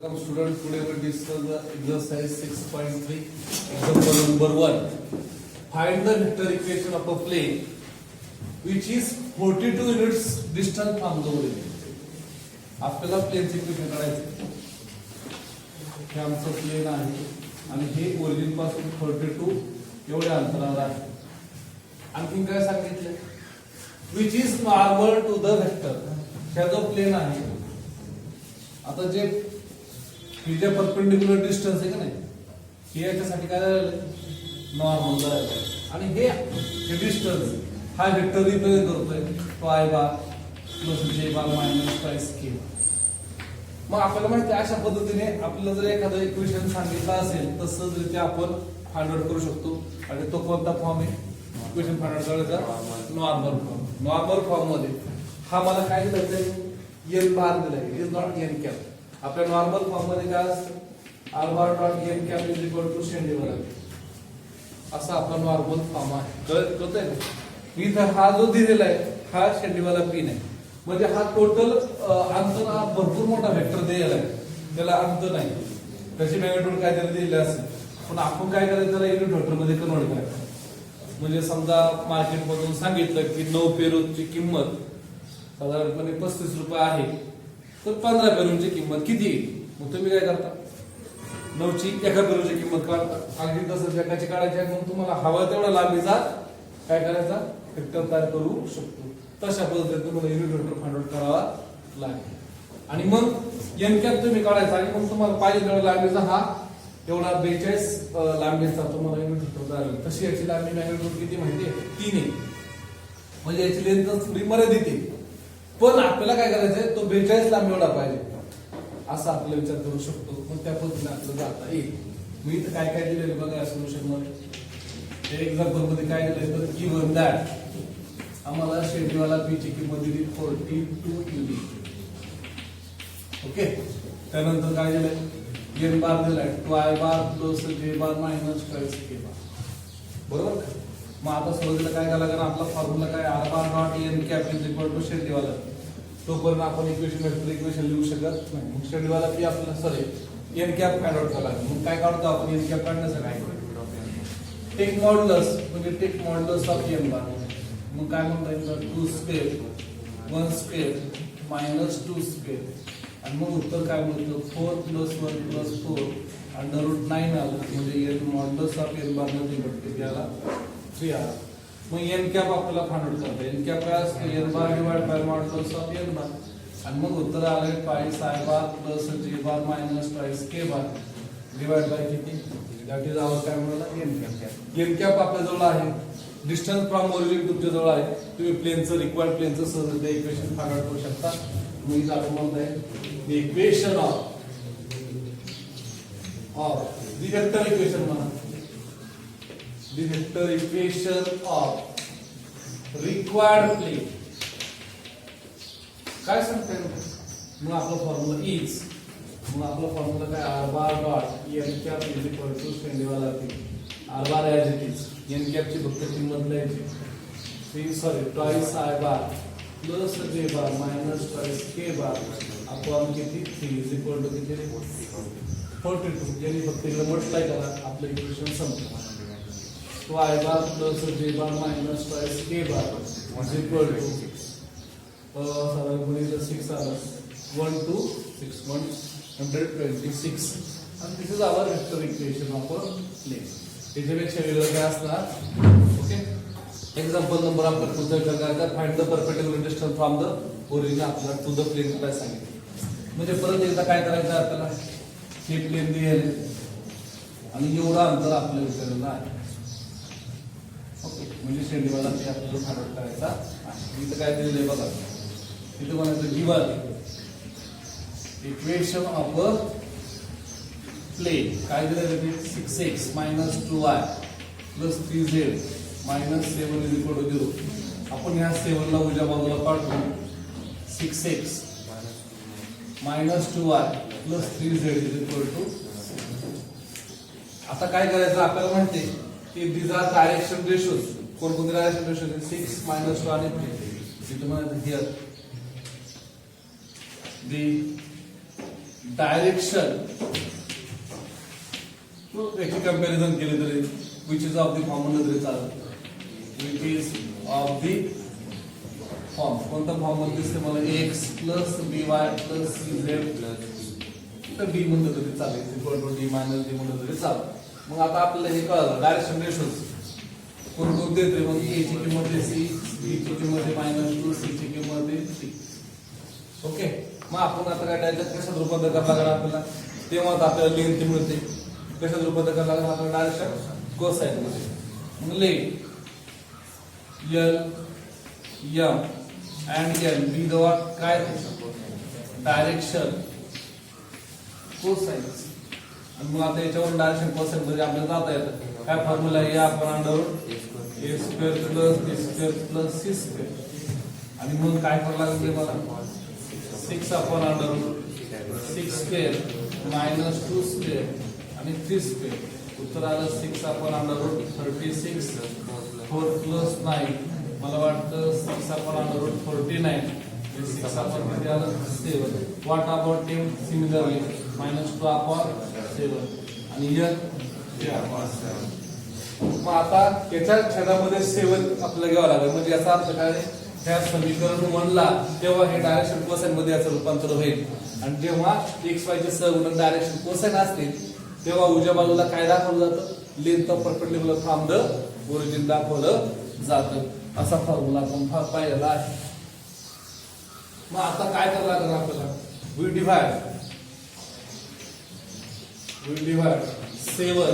Welcome student, today we discuss the exercise 6.3, example number 1. Find the vector equation of a plane which is 42 units distant from the origin. आपल्याला प्लेनचे equation काढायचे. हे आमचं plain आहे आणि हे origin पासून 42 एवढ्या अंतरावर आहे. आणखी काय सांगितलं? which is normal to the vector. हा जो प्लेन आहे आता जे ही जे परपेंडिक्युलर डिस्टन्स आहे का नाही हे याच्यासाठी काय झालं नॉर्मल झालं आणि हे डिस्टन्स हा वेक्टर रिप्रेझेंट करतोय तो i bar plus j bar minus twice k. मग आपल्याला माहिती आहे अशा पद्धतीने आपल्याला जर एखादं इक्वेशन सांगितलं असेल तर सहजरित्या आपण फाइंड आउट करू शकतो. आणि तो कोणता फॉर्म आहे इक्वेशन फाइंड आउट करायचा नॉर्मल फॉर्म. नॉर्मल फॉर्म मध्ये हा मला काय दिलाय n बार दिलाय. It is not n cap. आपल्या नॉर्मल फॉर्म मध्ये काय असतं r bar dot n cap is equal to शेंडीवर असा आपला नॉर्मल फॉर्म आहे. कळतंय ना? इथं हा जो दिलेला आहे हा शेंडीवाला पिन आहे म्हणजे हा टोटल अंतर भरपूर मोठा वेक्टर दिलेला आहे त्याला अंत नाही. त्याची मॅग्निट्यूड काय तरी दिलेली असेल पण आपण काय करायचं त्याला युनिट वेक्टर मध्ये कन्वर्ट करायचं. म्हणजे समजा मार्केट मधून सांगितलं की 9 पेरूची किंमत साधारणपणे 35 रुपये आहे तर 15 पेरूची किंमत किती येईल? मग तुम्ही काय करता 9 ची एका पेरूची किंमत काढता. अगदी तसंच एकाची काढायची आहे मग तुम्हाला हवा तेवढा लांबीचा काय करायचा वेक्टर तयार करू शकतो. तशा पद्धतीने तुम्हाला युनिट वेक्टर फाइंड आउट करावा लागेल. आणि मग n कॅप तुम्ही काढायचा आणि मग तुम्हाला पाहिजे तेवढा लांबीचा हा एवढा 42 लांबीचा तुम्हाला युनिट वेक्टर तयार होईल. तशी याची लांबी मॅग्निट्यूड किती माहिती आहे 3 आहे म्हणजे याची लेंथ थोडी मर्यादित आहे पण आपल्याला काय करायचंय तो 42 लांबी एवढा पाहिजे असा आपला विचार करू शकतो. मग त्या पद्धतीने आपल्याला जाता येईल. मी इथं काय काय दिलेलं बघा सोल्युशन मध्ये एक्झाम्पल मध्ये काय दिलंय तर गिव्हन दॅट आम्हाला शेंडीवाला पी ची किंमत दिली 42 युनिट. ओके त्यानंतर काय दिलंय n बार दिलाय 2i bar plus j bar minus twice k bar. बरोबर. मग आता सुरुवातीला काय करायला लागेल आपला फॉर्म्युला काय r bar dot n cap is equal to शेंडीवाला तोपर्यंत आपण इक्वेशन लिहू शकत नाही. मग शेंडीवाला पी आपल्याला sorry n cap find out करायला लागेल. मग काय काढतो आपण n कॅप काढण्यासाठी टेक मॉड्युलस म्हणजे take modulus of n bar. मग काय म्हणता येईल 2 स्क्वेअर 1 स्क्वेअर मायनस 2 स्क्वेअर आणि मग उत्तर काय मिळतं 4 प्लस 1 प्लस 4 अंडर रूट 9 आलं म्हणजे n मॉड्युलस ऑफ n बार मध्ये किती आला 3 आला. मग n कॅप आपल्याला फाइंड आउट करता येईल. n कॅप काय असतं n bar divide bye modulus of n बार आणि मग उत्तर आले twice i bar plus j bar minus twice k bar divide bye किती दॅट इज आवर काय मिळाला n कॅप. n कॅप आपल्या जवळ आहे. डिस्टन्स फ्रॉम ओरिजिन तुमच्या जवळ आहे. तुम्ही प्लेनचं रिक्वायर्ड प्लेनचं सहज ते इक्वेशन फाइंड आउट करू शकता. मी आपण म्हणतोय the equation of the vector equation म्हणा the vector equation of required plane काय सांगताय मग आपला फॉर्म्युला इज मग आपला फॉर्म्युला काय r bar dot n cap is equal to शेंडीवाला p r bar as it is n cap ची फक्त किंमत लिहायची twice i bar plus j bar minus twice k bar upon किती 3 इज इक्वल टू किती 42 यानी फक्त इकडे मल्टिप्लाय करा आपलं इक्वेशन संपलं. तो i bar plus j bar minus twice k bar is equal to साधारणपणे 6 आला 1 2 6 126 आणि this is our vector equation of a plane. याच्यापेक्षा वेगळं काय असणार ओके. एक्झाम्पल नंबर आपण पुढचा करायचा find the perpendicular distance from the origin आपल्याला टू द प्लेन काय सांगितलं. म्हणजे परत एकदा काय करायचं आपल्याला हे प्लेन दिले आणि एवढा अंतर आपल्याला विचारलेलं आहे. ओके म्हणजे शेंडीवाला ते आपल्याला फाइंड आउट करायचा आहे. इथं काय दिलेलं आहे बघा इथं म्हणायचं given equation of a plane काय दिलं 6x minus 2y plus 3z minus 7 is equal to 0. आपण ह्या 7 ला उजव्या बाजूला पाठवू 6x minus 2y plus 3z is equal to. आता काय करायचं आपल्याला माहिती आहे की these are डायरेक्शन रेशोज. कोणकोणते डायरेक्शन रेशोज 6 मायनस 2 आणि 3 इथं म्हणायचं हिअर the डायरेक्शन याची कंपॅरिझन केली तरी which is of the form म्हणलं तरी चालेल. Which is of the form कोणता फॉर्म मध्ये दिसते मला x plus b y plus c z तर बी म्हणलं तरी चालेल equal to d minus d म्हणलं तरी चालेल. मग आता आपल्याला हे कळलं डायरेक्शन रेशोज कोणकोणते येते मग ए ची किंमत आहे सी, बी ची किंमत आहे -2, सी ची किंमत आहे सी. ओके मग आपण आता काय डायरेक्ट कशात रूपांतर करायला लागणार आपल्याला तेव्हा आपल्याला लेंथ मिळते. कशात रूपांतर करायला लागणार आपल्याला डायरेक्शन कोसाइन मध्ये. मग length l m and n b दवा काय डायरेक्शन कोसाइन. आणि मग आता याच्यावर डायरेक्शन कोसाइन मध्ये आपल्याला जाता येतं. काय फॉर्म्युला आहे आपण अंडर ए स्क्वेअर प्लस बी स्क्वेअर प्लस सी स्क्वेअर. आणि मग काय करावं लागेल मला 6 अपॉन अंडर 6 स्क्वेअर -2 स्क्वेअर आणि 3 स्क्वेअर. उत्तर आलं 6 अपॉन अंडर 36 4 प्लस 9 मला वाटतं 6 अपॉन अंडर 49 6 अपॉन किती आलं 7. व्हॉट अबाउट 10 सिमिलरली -2 अपॉन 7 आणि मग आता याच्या छेदामध्ये 7 आपल्याला घ्यावं लागेल. म्हणजे याचा अर्थ काय ह्या समीकरण 1 ला तेव्हा हे डायरेक्शन कोसाइन मध्ये याचं रूपांतर होईल. आणि जेव्हा एक्स वाय चे सहगुणक डायरेक्शन कोसाइन असतील तेव्हा उजव्या बाजूला काय दाखवलं जातं length of perpendicular from the origin दाखवलं जातं. असा फॉर्म्युला आपण पाहिलेला आहे. मग आता काय करावं लागेल आपल्याला we divide 7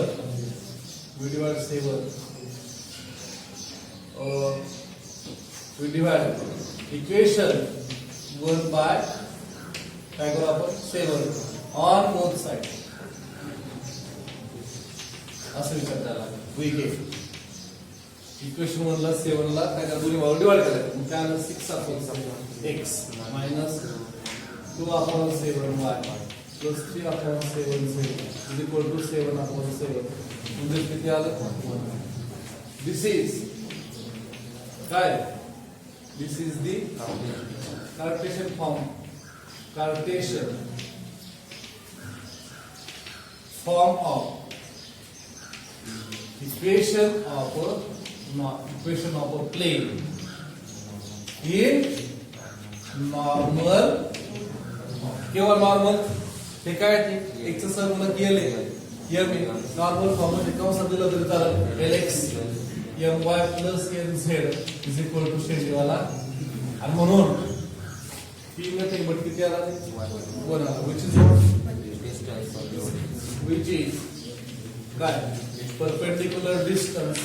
we divide equation 1 by काय करू आपण 7 on both sides असं विचार करायला. we get equation 1 ला 7 ला काय करा दोन्ही बाजू डिवाइड करायचं. मग काय आलं 6 upon x minus 2 upon 7y plus 3 upon 7z is equal to 7 upon 7. म्हणजे किती आलं दिस इज काय this is the Cartesian form of equation of a plane in normal. केवळ नॉर्मल हे काय एक चं सहगुणक एल आहे नॉर्मल फॉर्म मध्ये कंसात दिलं तरी चालेल lx my plus nz is equal to शेंडीवाला. आणि म्हणून p मध्ये बट किती आला 1 आला which is काय perpendicular distance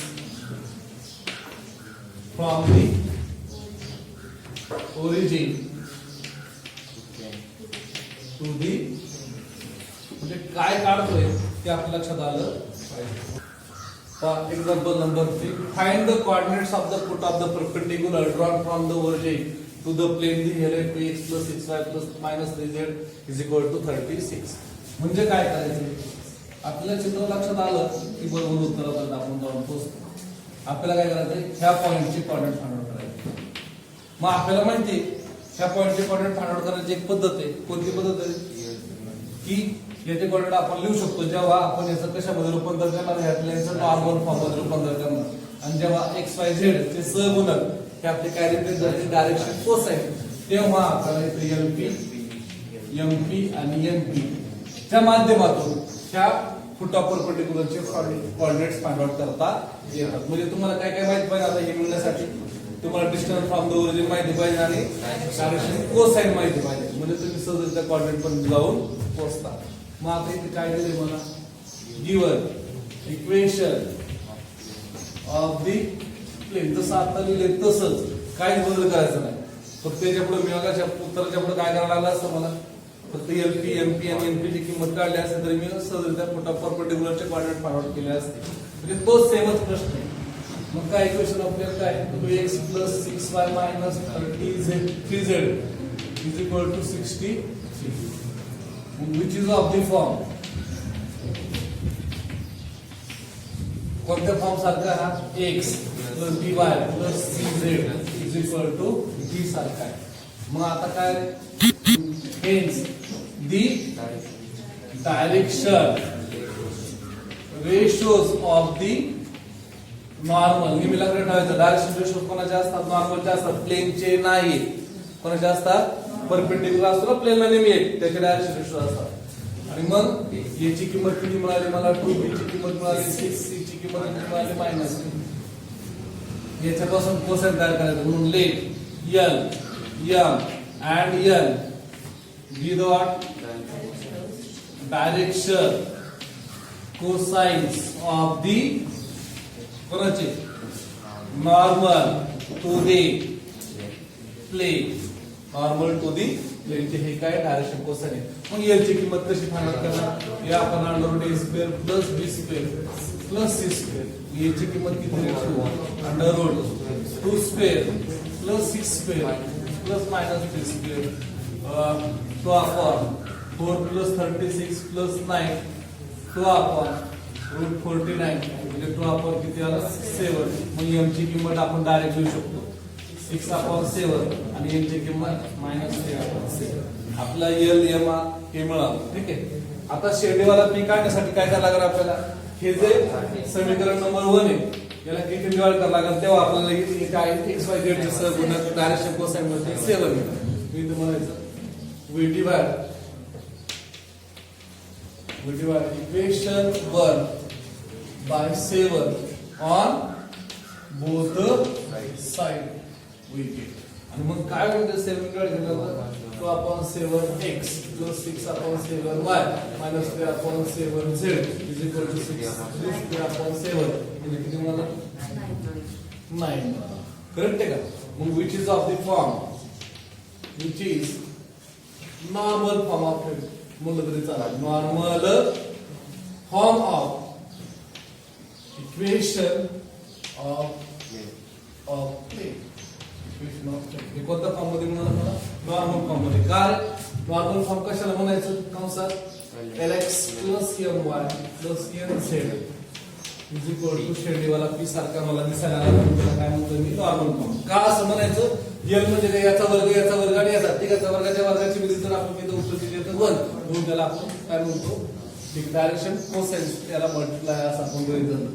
from the origin to the म्हणजे काय काढतोय ते आपल्या लक्षात आलं पाहिजे. Example number 3. Find the coordinates of the foot of the perpendicular drawn from the origin to the plane the LF x plus 6y plus minus 3z is equal to 36. म्हणजे काय करायचं आपल्या चित्र लक्षात आलं की बरोबर उत्तरापर्यंत आपण जाऊन पोहोचतो. आपल्याला काय करायचं ह्या पॉइंटची कोऑर्डिनेट फाइंड आउट करायची. मग आपल्याला माहिती ह्या पॉइंटची कोऑर्डिनेट फाइंड आउट करण्याची एक पद्धत आहे. कोणती पद्धत आहे की याचे कोऑर्डिनेट आपण लिहू शकतो जेव्हा आपण याचं कशामध्ये रूपांतर करणार ह्यातल्याचं नॉर्मल फॉर्म मध्ये रूपांतर करणार. आणि जेव्हा एक्स वाय झेड चे सहगुणक हे आपले काय रिप्रेझेंट डायरेक्शन कोसाइन तेव्हा आपल्याला एमपी आणि एनपी च्या माध्यमातून ह्या फुट ऑफ परपेंडिक्युलरचे कोऑर्डिनेट्स फाइंड आउट करता येतात. म्हणजे तुम्हाला काय काय माहिती पाहिजे आता हे मिळण्यासाठी तुम्हाला डिस्टन्स फ्रॉम द ओरिजिन माहिती पाहिजे आणि डायरेक्शन कोसाइन माहिती पाहिजे. म्हणजे तुम्ही सहजरित्या कोऑर्डिनेट पण जाऊन पोहोचता. मग आता इथे काय दिले मला given equation of the plane जसं आता लिहिले तसंच काही बदल करायचं नाही. फक्त याच्या पुढे मिळाल्याच्या उत्तराच्या पुढे काय करायला लागलं असतं मला फक्त एलपी एमपी आणि एनपी ची किंमत काढली असते तरी मी सहजरित्या फुट ऑफ परपेंडिक्युलरचे कोऑर्डिनेट फाइंड आउट केले असते. म्हणजे तो सेमच प्रश्न आहे. मग काय इक्वेशन आपल्याला काय 2x plus 6y minus 3z is equal to 60. Which is of the form कोणत्या फॉर्म सारखा हा x plus by plus cz is equal to d सारखा आहे. मग आता काय hence the direction ratios of the normal. नेहमी लक्षात ठेवायचं डायरेक्शन रेशो कोणाचे असतात? नॉर्मलचे असतात, प्लेनचे नाही. कोणाचे असतात? परपेंडिक्युलर असतो ना प्लेनला नेहमी एक, त्याचे डायरेक्शन रेशो असतात. आणि मग याची किंमत किती मिळाली मला? 2b ची किंमत मिळाली 6, c ची किंमत किती मिळाली? मायनस. याच्यापासून कोसाइन तयार करायचं म्हणून late l m and n be the what? Direction cosines of the कोणाचे? Normal to the plane. Normal to the plane चे हे काय डायरेक्शन कोसाइन आहे. मग एल ची किंमत कशी फाइंड करणार? हे आपण under root a square plus b square plus c square. A ची किंमत किती आहे? Under root 2 square plus 6 square plus minus 3 square. तो आपण 4 प्लस 36 प्लस 9 तो आपण रूट 49 म्हणजे तो आपण किती आला? 7. मग m ची किंमत आपण डायरेक्ट लिहू शकतो 6/7 आणि n ची किंमत -3/7. आपला l m हे मिळालं. ठीक आहे. आता शेडेवाला पी काढण्यासाठी काय करायला लागेल आपल्याला? हे जे समीकरण नंबर 1 आहे याला किती डिवाइड करायला लागेल तेव्हा आपल्याला इथे काय x y z चे सहगुणक डायरेक्शन कोसाइन मध्ये 7 मिळेल. मी तुम्हाला म्हणायचं we divide equation 1 by 7 on both the side we get. आणि मग काय होईल? 7 डिवाइड केलं तो आपण 7x plus 6/7y minus 3/7z is equal to 6/7 म्हणजे किती मला? 9. करेक्ट आहे का? मग which is of the form which is normal form of म्हणलं तरी चालेल. Normal form of equation of plane. Equation of plane हे कोणत्या फॉर्म मध्ये म्हणाला मला? नॉर्मल फॉर्म मध्ये. काय नॉर्मल फॉर्म कशाला म्हणायचं? कंसात lx plus my plus nz is equal to शेडेवाला पी सारखा मला दिसायला लागला. काय म्हणतो मी? Normal form. का असं म्हणायचं? l म्हणजे काय? याचा वर्ग आणि याचा तिघाचा वर्गाच्या वर्गाची बेरीज जर आपण इथे उत्तर दिली तर 1 म्हणून त्याला आपण काय म्हणतो? डायरेक्शन कोसाइन त्याला मल्टिप्लाय असं आपण गृहीत धरलं.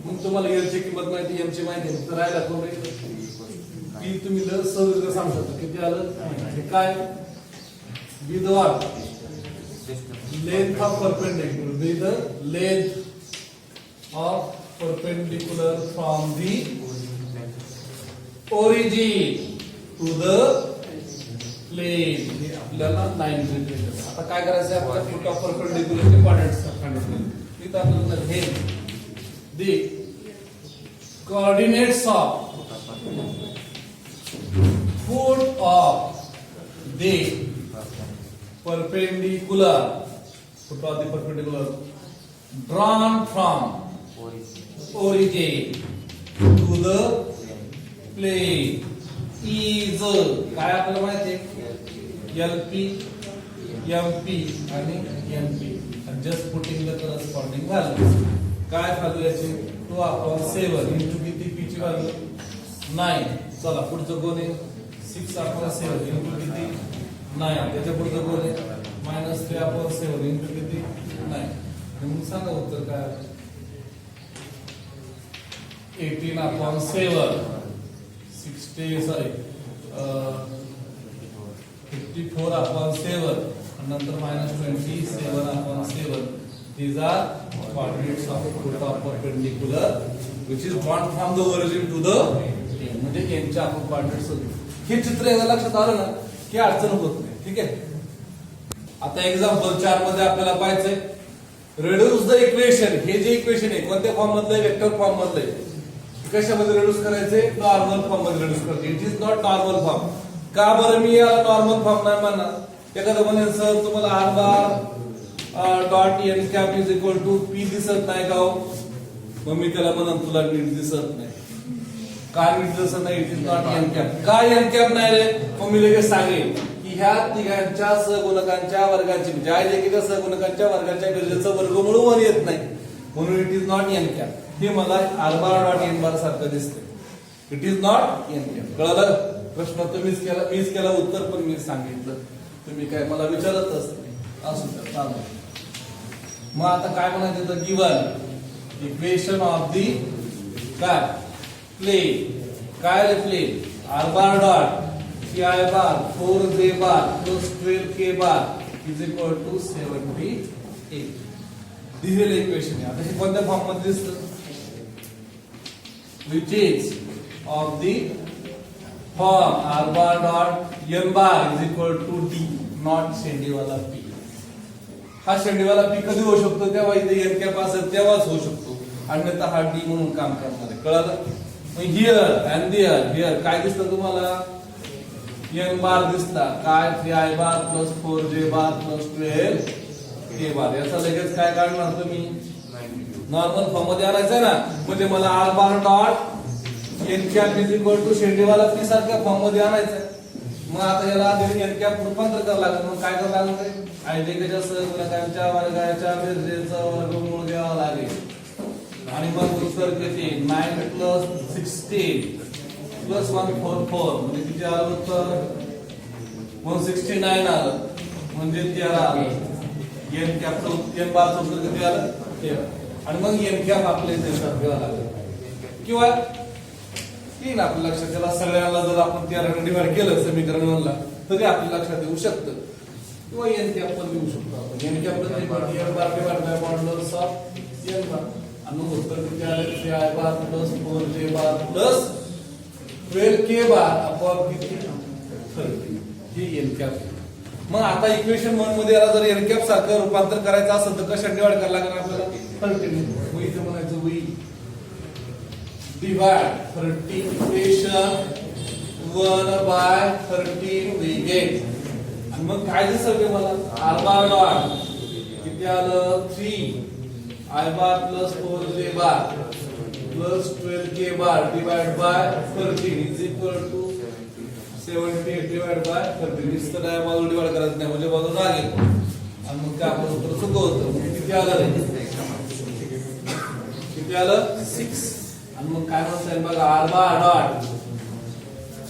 मग तुम्हाला l ची किंमत माहिती, m ची माहिती तर राहिला कोण? पी तुम्ही सहज सांगू शकता किती आलं? हे काय? Be the what? Length of perpendicular. Be the length of perpendicular from the origin to the plane. हे आपल्याला लाईन दिलेली. आता काय करायचं आहे? आपल्याला फुट ऑफ परपेंडिक्युलरचे कोऑर्डिनेट्स सांगायचे. इथं आपल्याला हे the coordinates of foot of the perpendicular, foot of the perpendicular drawn from origin to the plane is काय आपल्याला माहिती आहे? LP, MP आणि NP. Just putting the corresponding values. काय व्हॅल्यू याची? 2/7 into किती? p ची व्हॅल्यू 9. चला पुढचं कोण आहे? 6/7 into किती? 9. त्याच्या पुढचं कोण आहे? -3/7 into किती? 9. मग सांगा उत्तर काय? 18/7 54/7 आणि नंतर -27/7. These are coordinates of foot of perpendicular which is drawn from the origin to the plane. म्हणजे यांच्या आपण coordinates होते. हे चित्र एकदा लक्षात आलं ना की अडचण होत नाही. ठीक आहे. आता एक्झाम्पल 4 मध्ये आपल्याला पाहायचंय रिड्यूस द इक्वेशन. हे जे इक्वेशन आहे कोणत्या फॉर्म मधलं आहे? वेक्टर फॉर्म मधलं आहे. कशामध्ये रिड्यूस करायचे? नॉर्मल फॉर्म मध्ये रिड्यूस करायचे. It is not normal form. का बरं मी याला नॉर्मल फॉर्म नाही म्हणणार? एखादं म्हणेल सर तुम्हाला r bar dot n cap is equal to p दिसत नाही का हो? मग मी त्याला म्हणन तुला नीट दिसत नाही. काय नीट दिसत नाही? It is not n cap. काय n कॅप नाही रे? मग मी लगेच सांगेन की ह्या तिघांच्या सहगुणकांच्या वर्गाची म्हणजे एकीच्या सहगुणकांच्या वर्गाच्या बेरजेचं वर्गमूळ 1 येत नाही म्हणून it is not n cap. हे मला r बार डॉट n बार सारखं दिसतंय. It is not n cap. कळलं? प्रश्न तुम्हीच केला, मीच केला, उत्तर पण मी सांगितलं. तुम्ही काय मला विचारतच नाही. असू द्या चालू. मग आता काय म्हणायचं तर गिवन इक्वेशन ऑफ दी काय प्लेन काय plane r bar dot c i bar 4j bar plus 12k bar is equal to 78 दिलेलं इक्वेशन आहे. आता हे कोणत्या फॉर्म मध्ये दिसतं which is of the form r bar dot n bar is equal to d not शेंडीवाला p. हा शेंडीवाला p कधी होऊ शकतो तेव्हा इथे n कॅप असेल तेव्हाच होऊ शकतो, अन्यथा हा d म्हणून काम करणार आहे. कळलं? मग हिअर अँड हिअर काय दिसतं तुम्हाला n बार दिसता काय 3i bar plus 4j bar plus 12k बार. याचा लगेच काय काढणार तुम्ही नॉर्मल फॉर्म मध्ये आणायचं ना, म्हणजे मला r bar dot n cap is equal to शेंडीवाला p सारख्या फॉर्म मध्ये आणायचं. मग आता याला आधी n कॅप रूपांतर करावं लागेल. मग काय करावं लागेल आयजेच्या सहगुणकांच्या वर्गाच्या बेरजेचा वर्गमूळ घ्यावा लागेल आणि मग उत्तर किती 9 प्लस 16 प्लस 144 म्हणजे किती आलं उत्तर 169 आलं म्हणजे 13 आलं. n कॅपचं n बारचं उत्तर किती आलं 13. आणि मग n कॅप आपल्या इथे घ्यावा लागेल किंवा तीन आपल्या लक्षात त्याला सगळ्यांना जर आपण 13 ने डिवाइड केलं समीकरण 1 ला तरी आपल्या लक्षात येऊ शकतं किंवा n कॅप पण लिहू शकतो आपण. n कॅप ला n bar divide bye modulus of n बार आणि मग उत्तर किती आले 3i bar plus 4j bar plus 12k bar upon किती 30 हे n कॅप. मग आता इक्वेशन 1 मध्ये याला जर n कॅप सारखं रूपांतर करायचं असेल तर कशा डिवाइड करायला लागणार आपल्याला 30 ने. मग इथे म्हणायचं we divide 30 equation 1 by 13 we get. आणि मग काय दिसलं मला r बार डॉट किती आलं 3i bar plus 4j bar plus 12k bar divide by 13 is equal to 78 divide by 13. नुसतं काय बाजू डिवाइड करायचं नाही म्हणजे बाजू लागेल आणि मग काय आपण उत्तर चुकवतो. किती आलं रे किती आलं 6. आणि मग काय म्हणता येईल बघा r bar dot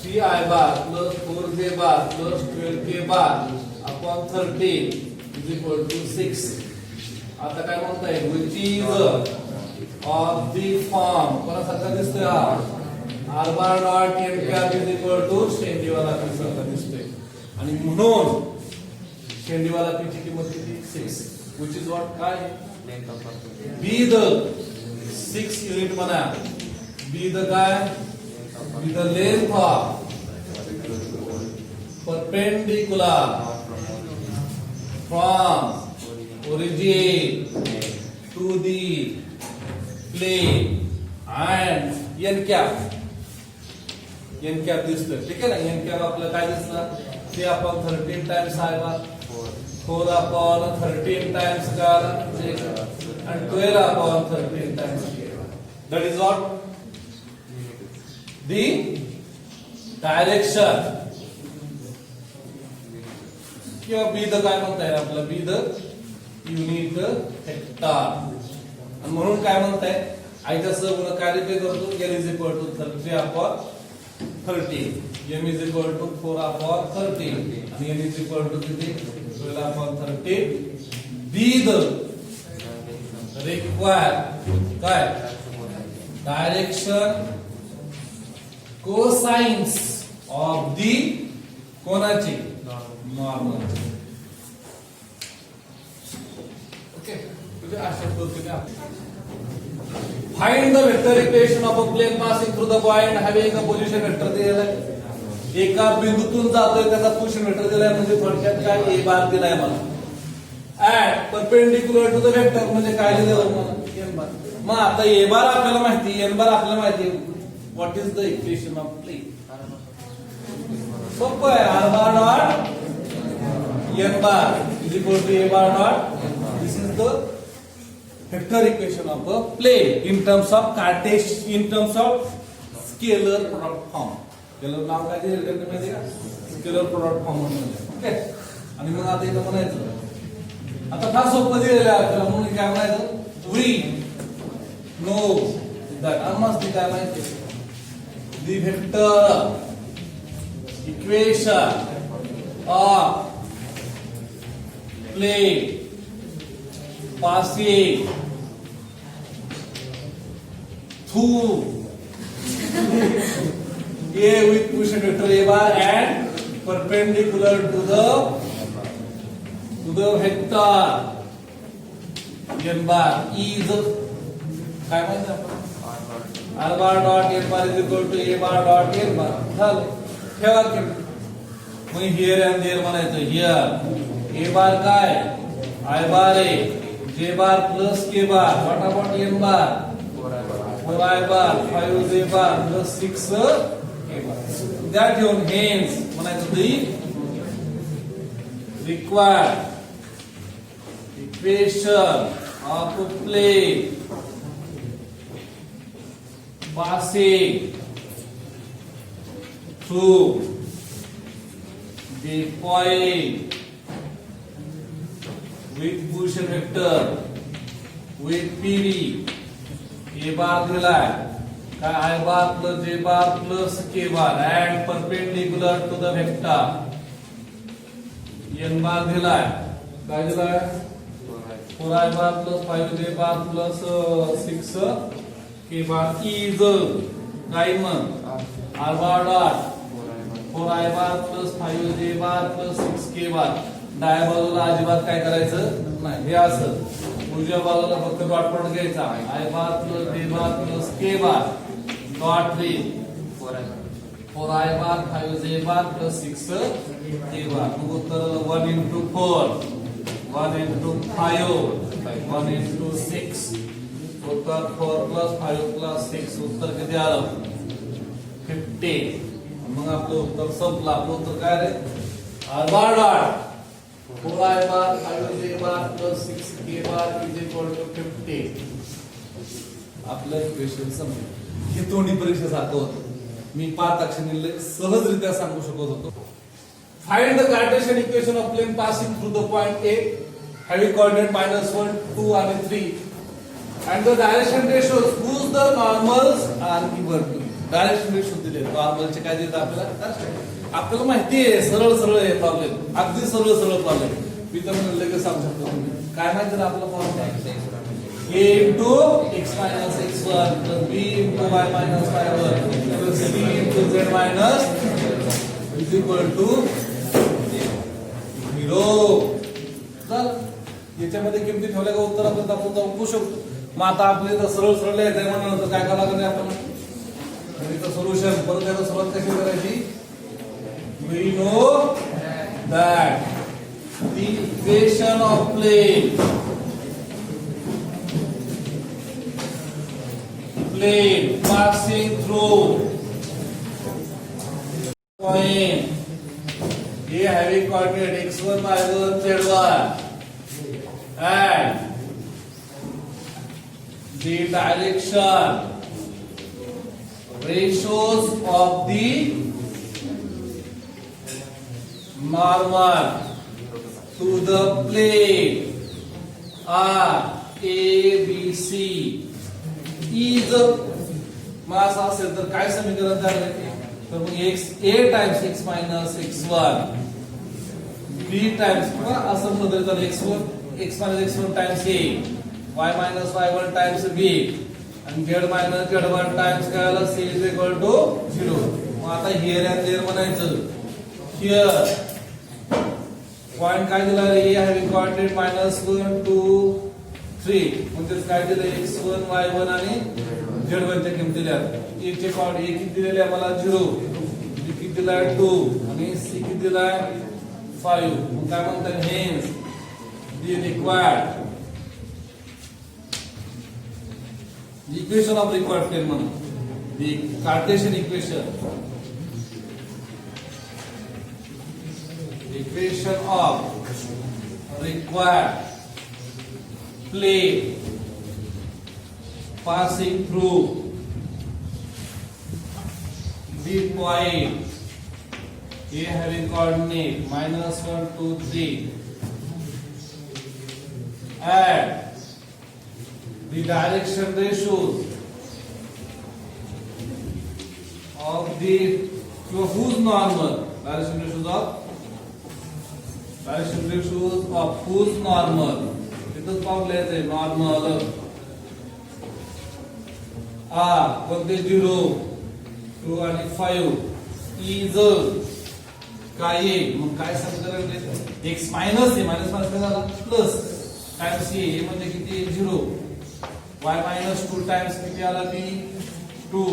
3i bar plus 4j bar plus 12k bar upon 13 is equal to 6. आता काय म्हणता येईल which is of the form कोणासारखा दिसतोय हा r bar dot n cap is equal to शेंडीवाला p सारखा दिसतोय आणि म्हणून शेंडीवाला p ची किंमत किती 6 which is what काय be the 6 युनिट म्हणा be the काय be the length of perpendicular from origin to the plane and n cap दिसतोय. ठीक आहे ना. n cap आपल्याला काय दिसलं 3 upon 13 times i bar 4 upon 13 times काय and 12 upon 13 times. That is what the direction किंवा बी द काय म्हणताय आपल्याला बी द युनिट हेक्टर. म्हणून काय म्हणताय आयच्या सहगुणक काय रिप्लेस करतो n is equal to 3 upon 13 m is equal to 4 upon 13 आणि n इज इक्वल टू किती 12 अपॉन 13. बी द रिक्वायर्ड काय डायरेक्शन कोसाइन्स ऑफ दी कोणाची नॉर्मल. ओके म्हणजे अशा पद्धतीने find the vector equation of a plane passing through the point having a position vector दिलेला आहे. एका बिंदूतून जातोय त्याचा पोझिशन वेक्टर दिलाय म्हणजे थोडक्यात काय a बार दिलाय मला at perpendicular to the vector म्हणजे काय दिलं मला n बार. मग आता a बार आपल्याला माहिती n बार आपल्याला माहिती what is the equation of plane. सोपं आहे r bar dot n bar is equal to a bar dot. This is the vector equation of a plane in terms of scalar product form. Scalar नाव काय दिलं माहिती का scalar product form म्हणजे. Okay आणि मग आता इथं म्हणायचं आता फार सोपं दिलेलं आहे आपल्याला म्हणून काय म्हणायचं वी नो दॅट आम्हाला काय माहिती the vector equation of plane passing through A with position vector A bar and perpendicular to the vector n bar is काय माहिती आपण r bar dot n bar is equal to a bar dot n bar झालं ठेवा की मग here and there म्हणायचं here a bar काय I bar a j bar plus k bar what about n bar 4i bar 5j bar plus 6 k bar that your hence म्हणायचं the required equation of a plane passing through the point with position vector with PV A bar दिलाय काय I bar plus J bar plus K bar and perpendicular to the vector n bar दिलाय काय दिलाय 4i bar plus 5j bar plus 6 K bar is काय मग R bar dot 4i bar plus 5j bar plus 6k bar डाव्या बाजूला अजिबात काय करायचं नाही हे असं उजव्या बाजूला फक्त डॉट पॉइंट घ्यायचा I bar plus j bar plus k bar dot 3 4i bar 5j bar plus 6k bar मग उत्तर 1 into 4 1 into 5 1 into 6 उत्तर 4 plus 5 plus 6 उत्तर किती आलं 50 मग आपलं उत्तर संपलं आपलं उत्तर काय रे R bar dot 4i bar 5j bar plus 6k bar is equal to 50 आपलं इक्वेशन संपलं हे तोंडी परीक्षेसारखं होतं मी 5 अक्षरांनी सहजरित्या सांगू शकत होतो find the Cartesian equation of plane passing through the point A having coordinate -1 2 आणि 3 and the direction ratios whose the normals are given to direction ratio दिले नॉर्मलचे काय देतात आपल्याला माहिती आहे सरळ सरळ आहे प्रॉब्लेम अगदी सरळ सरळ प्रॉब्लेम मी तर लगेच सांगू शकतो तुम्ही काय माहिती ना आपला formula a into x minus x1 plus b into y minus y1 plus c into z minus is equal to 0 चल याच्यामध्ये किमती ठेवल्या का उत्तर आपण बघू शकतो मग आता आपले तर सरळ सरळ लिहायचं म्हणून काय करावं लागेल आपण सोल्यूशन परत एकदा सुरुवात कशी करायची we know that the equation of plane passing through point A having coordinate x1 y1 z1 and the direction ratios of the normal to the plane are A, B, C is मास असेल तर काय समीकरण तयार होते तर मग x A times x minus x1 B times असं म्हणलं तर x minus x1 times A y minus y1 times B and z minus z1 times काय आलं c is equal to 0 मग आता here and there म्हणायचं here पॉइंट काय दिला रे a having coordinate -1 2 3 म्हणजे काय दिलं x1 y1 आणि z1 च्या किमती दिल्या a चे कोऑर्डिनेट a किती दिलेले आम्हाला 0 b किती दिलाय 2 आणि c किती दिलाय 5 मग काय म्हणतात hence the required the equation of required plane म्हणून the Cartesian equation of required plane passing through the point A having coordinate -1 2 3 and the direction ratios of the whose normal direction ratios of Bicentrifuge of whose normal? इथं पाहून लिहायचंय normal कोणते 0 2 आणि 5 is काय आहे मग काय समीकरण x मायनस आहे मायनस मायनस काय झाला प्लस टाइम्स a म्हणजे किती 0 y मायनस 2 टाइम्स किती आला ती 2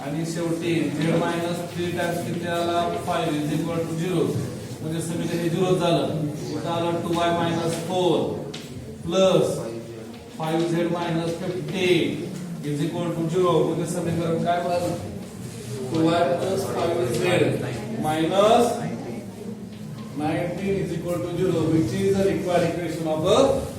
आणि शेवटी z मायनस 3 टाइम्स किती आला 5 इज इक्वल टू 0 म्हणजे समीकरण हे 0 झालं इथं आलं 2y minus 4 plus 5z minus 15 is equal to 0 म्हणजे समीकरण काय झालं 2y plus 5z minus 19 is equal to 0, which is the required equation of a